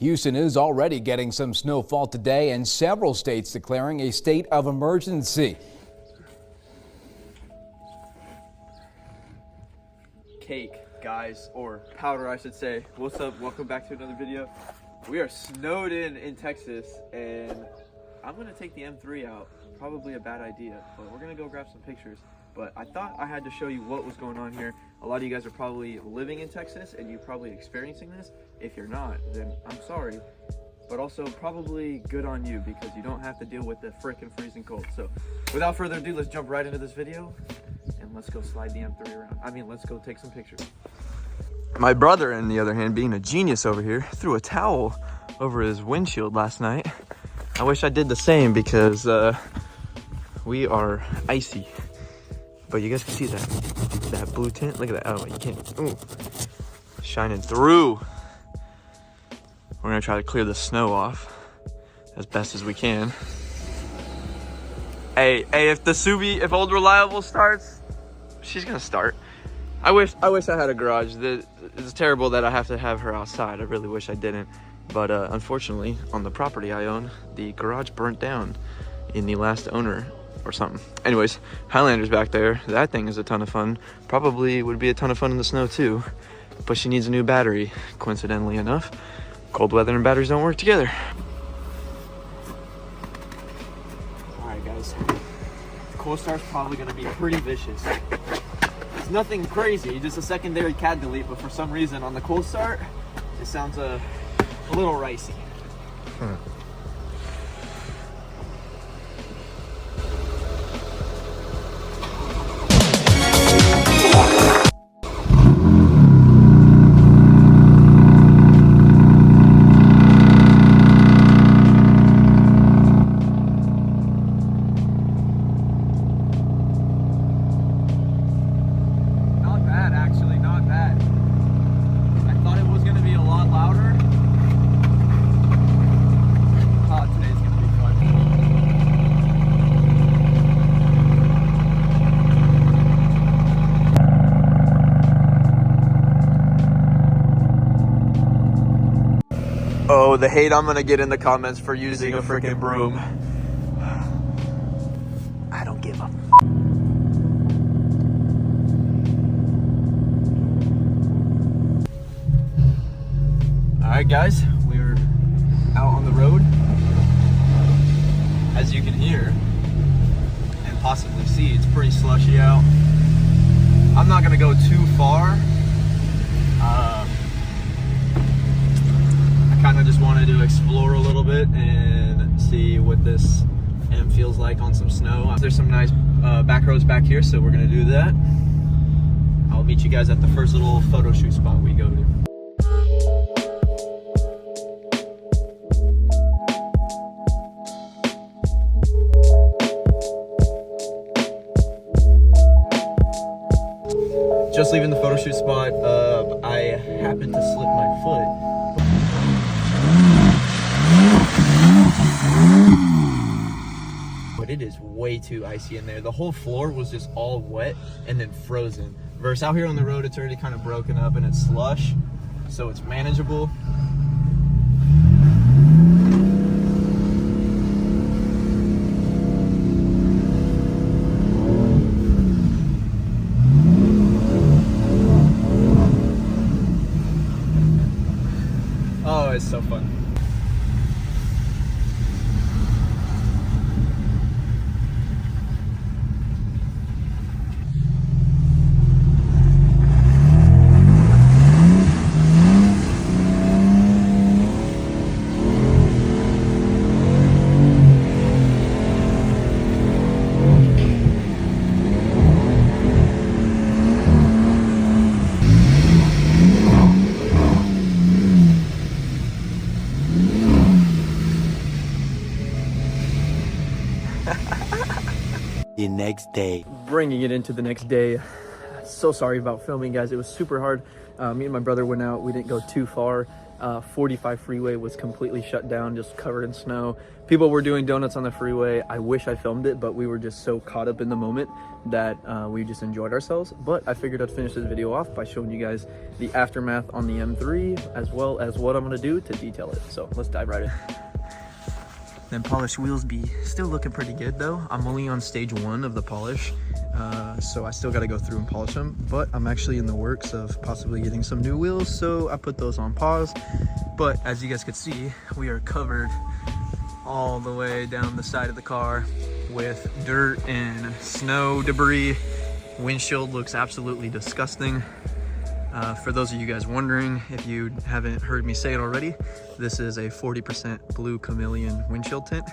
Houston is already getting some snowfall today and several states declaring a state of emergency. Cake, guys, or powder I should say. What's up? Welcome back to another video. We are snowed in Texas, and I'm gonna take the M3 out. Probably a bad idea, but we're gonna go grab some pictures. But I thought I had to show you what was going on here. A lot of you guys are probably living in Texas and you're probably experiencing this. If you're not, then I'm sorry, but also probably good on you because you don't have to deal with the frickin' freezing cold. So without further ado, let's jump right into this video and let's go slide the M3 around. Let's go take some pictures. My brother, on the other hand, being a genius over here, threw a towel over his windshield last night. I wish I did the same because we are icy. But you guys can see that blue tint. Look at that. Oh, you can't. Ooh, shining through. We're gonna try to clear the snow off as best as we can. Hey, if Old Reliable starts, she's gonna start. I wish I had a garage. It's terrible that I have to have her outside. I really wish I didn't. But unfortunately, on the property I own, the garage burnt down in the last owner or something. Anyways, Highlander's back there. That thing is a ton of fun. Probably would be a ton of fun in the snow too. But she needs a new battery, coincidentally enough. Cold weather and batteries don't work together. All right, guys. The cold start's probably gonna be pretty vicious. It's nothing crazy, just a secondary CAD delete, but for some reason on the cold start, it sounds a little ricey. Oh, the hate I'm gonna get in the comments for using a freaking broom. I don't give up. All right, guys, we're out on the road. As you can hear and possibly see, it's pretty slushy out. I'm not gonna go too far. I kind of just wanted to explore a little bit and see what this M feels like on some snow. There's some nice back roads back here, so we're gonna do that. I'll meet you guys at the first little photo shoot spot we go to. Just leaving the photo shoot spot, I happened to slip my foot. But it is way too icy in there. The whole floor was just all wet and then frozen. Versus out here on the road, it's already kind of broken up and it's slush, so it's manageable. Oh, it's so fun. The next day. Bringing it into the next day. So sorry about filming, guys. It was super hard. Me and my brother went out. We didn't go too far. 45 freeway was completely shut down, just covered in snow. People were doing donuts on the freeway. I wish I filmed it, but we were just so caught up in the moment that we just enjoyed ourselves. But I figured I'd finish this video off by showing you guys the aftermath on the M3, as well as what I'm gonna do to detail it. So let's dive right in. Then polished wheels be still looking pretty good though. I'm only on stage 1 of the polish, so I still got to go through and polish them, but I'm actually in the works of possibly getting some new wheels, so I put those on pause. But as you guys could see, we are covered all the way down the side of the car with dirt and snow debris. Windshield looks absolutely disgusting. For those of you guys wondering, if you haven't heard me say it already, this is a 40% blue chameleon windshield tint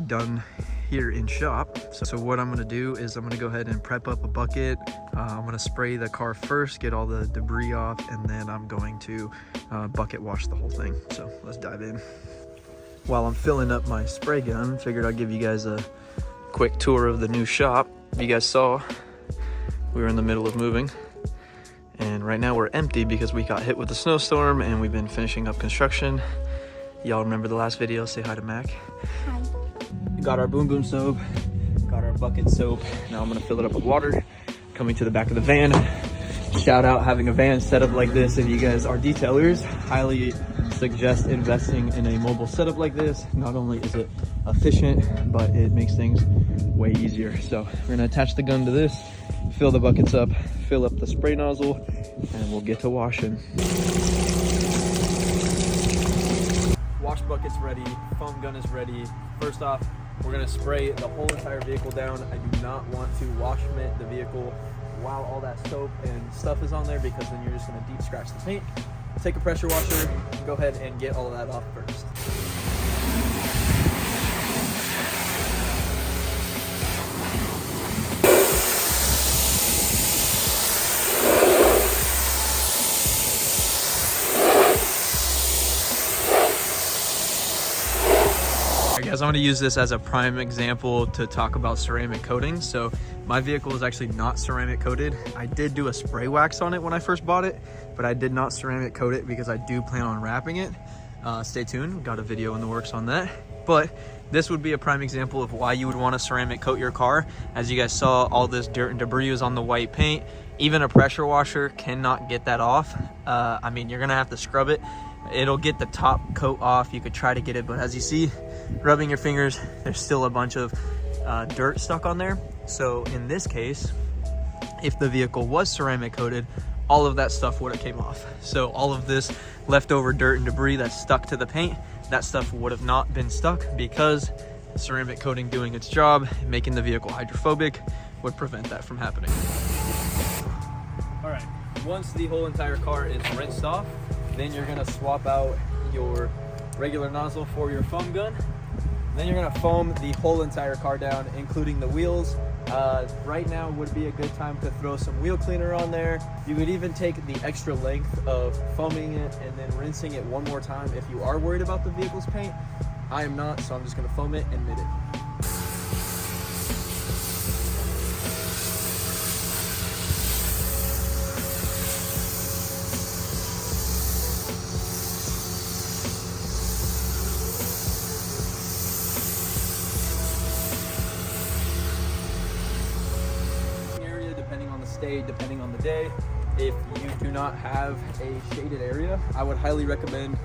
done here in shop. So what I'm gonna do is I'm gonna go ahead and prep up a bucket. I'm gonna spray the car first, get all the debris off, and then I'm going to bucket wash the whole thing. So let's dive in. While I'm filling up my spray gun, figured I'd give you guys a quick tour of the new shop. If you guys saw, we were in the middle of moving. And right now we're empty because we got hit with a snowstorm and we've been finishing up construction. Y'all remember the last video? Say hi to Mac. Hi. Got our boom boom soap, got our bucket soap. Now I'm gonna fill it up with water. Coming to the back of the van. Shout out having a van set up like this. If you guys are detailers, highly suggest investing in a mobile setup like this. Not only is it efficient, but it makes things way easier. So we're gonna attach the gun to this, fill the buckets up, fill up the spray nozzle, and we'll get to washing. Wash bucket's ready, foam gun is ready. First off, we're gonna spray the whole entire vehicle down. I do not want to wash mitt the vehicle while all that soap and stuff is on there, because then you're just gonna deep scratch the paint. Take a pressure washer, go ahead and get all of that off first. Guys, I'm going to use this as a prime example to talk about ceramic coating. So my vehicle is actually not ceramic coated. I did do a spray wax on it when I first bought it, but I did not ceramic coat it because I do plan on wrapping it. Stay tuned, we've got a video in the works on that. But this would be a prime example of why you would want to ceramic coat your car. As you guys saw, all this dirt and debris is on the white paint. Even a pressure washer cannot get that off. I mean, you're gonna have to scrub it. It'll get the top coat off. You could try to get it, but as you see, rubbing your fingers, there's still a bunch of dirt stuck on there. So in this case, if the vehicle was ceramic coated, all of that stuff would have came off. So all of this leftover dirt and debris that's stuck to the paint, that stuff would have not been stuck, because ceramic coating doing its job, making the vehicle hydrophobic, would prevent that from happening. All right, once the whole entire car is rinsed off, then you're gonna swap out your regular nozzle for your foam gun. Then you're gonna foam the whole entire car down, including the wheels. Right now would be a good time to throw some wheel cleaner on there. You could even take the extra length of foaming it and then rinsing it one more time if you are worried about the vehicle's paint. I am not, so I'm just gonna foam it and mitt it. Depending on the day, if you do not have a shaded area, I would highly recommend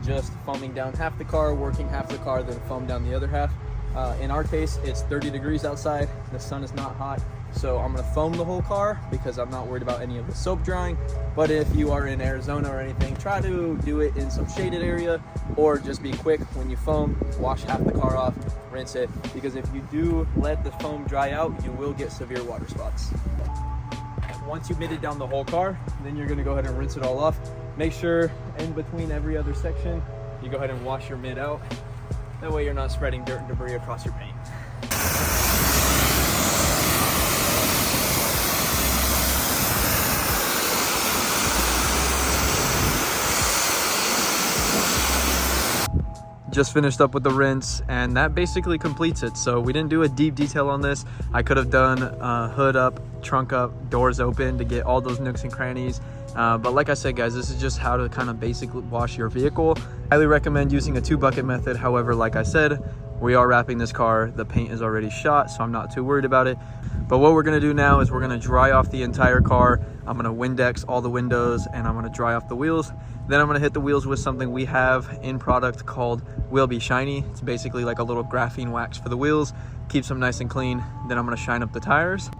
just foaming down half the car, working half the car, then foam down the other half. In our case, it's 30 degrees outside, the sun is not hot, so I'm gonna foam the whole car because I'm not worried about any of the soap drying. But if you are in Arizona or anything, try to do it in some shaded area, or just be quick when you foam, wash half the car off, rinse it, because if you do let the foam dry out, you will get severe water spots. Once you mitted down the whole car, then you're gonna go ahead and rinse it all off. Make sure in between every other section, you go ahead and wash your mitt out. That way you're not spreading dirt and debris across your paint. Just finished up with the rinse, and that basically completes it. So we didn't do a deep detail on this. I could have done hood up, trunk up, doors open to get all those nooks and crannies, But like I said, guys, this is just how to kind of basically wash your vehicle. Highly recommend using a 2-bucket method. However, like I said, we are wrapping this car. The paint is already shot, so I'm not too worried about it. But what we're gonna do now is we're gonna dry off the entire car. I'm gonna Windex all the windows, and I'm gonna dry off the wheels. Then I'm gonna hit the wheels with something we have in product called Will Be Shiny. It's basically like a little graphene wax for the wheels, keeps them nice and clean. Then I'm gonna shine up the tires.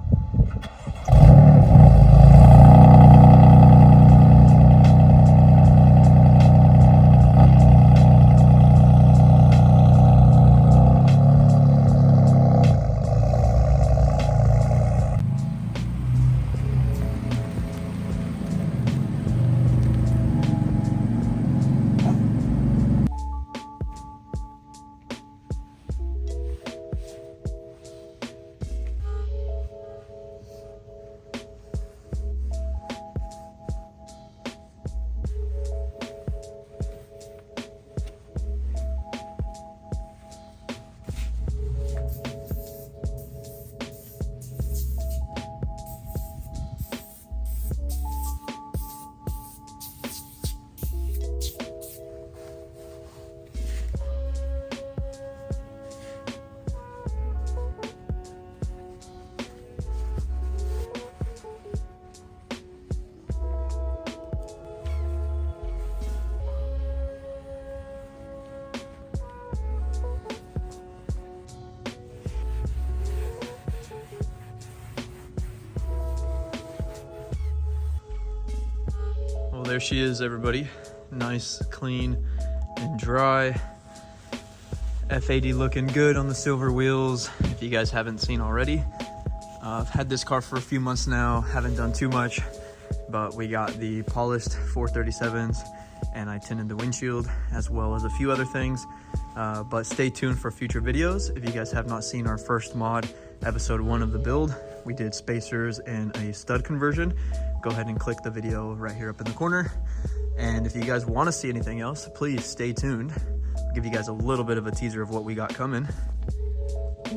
Well, there she is, everybody. Nice, clean, and dry. F80 looking good on the silver wheels, if you guys haven't seen already. I've had this car for a few months now, haven't done too much, but we got the polished 437s, and I tinted the windshield, as well as a few other things. But stay tuned for future videos. If you guys have not seen our first mod, episode 1 of the build, we did spacers and a stud conversion. Go ahead and click the video right here up in the corner. And if you guys want to see anything else, please stay tuned. I'll give you guys a little bit of a teaser of what we got coming.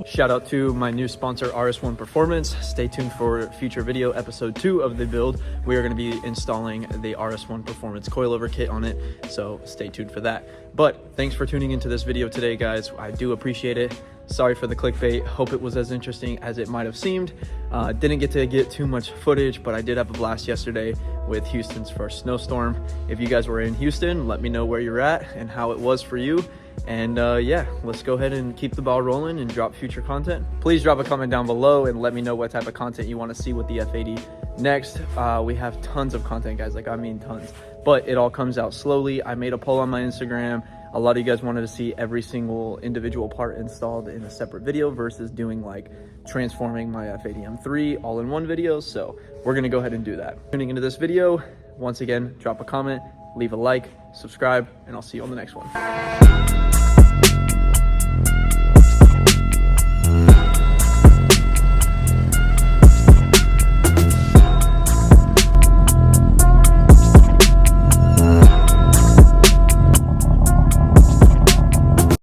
Shout out to my new sponsor, RS1 Performance. Stay tuned for future video, episode 2 of the build. We are going to be installing the RS1 Performance coilover kit on it, so stay tuned for that. But thanks for tuning into this video today, guys. I do appreciate it. Sorry for the clickbait. Hope it was as interesting as it might have seemed. Didn't get to get too much footage, but I did have a blast yesterday with Houston's first snowstorm. If you guys were in Houston, let me know where you're at and how it was for you. And yeah, let's go ahead and keep the ball rolling and drop future content. Please drop a comment down below and let me know what type of content you want to see with the F80 next. We have tons of content, guys, like I mean tons, but it all comes out slowly. I made a poll on my Instagram. A lot of you guys wanted to see every single individual part installed in a separate video versus doing like transforming my F80 M3 all in one video. So we're gonna go ahead and do that. Tuning into this video, once again, drop a comment, leave a like, subscribe, and I'll see you on the next one.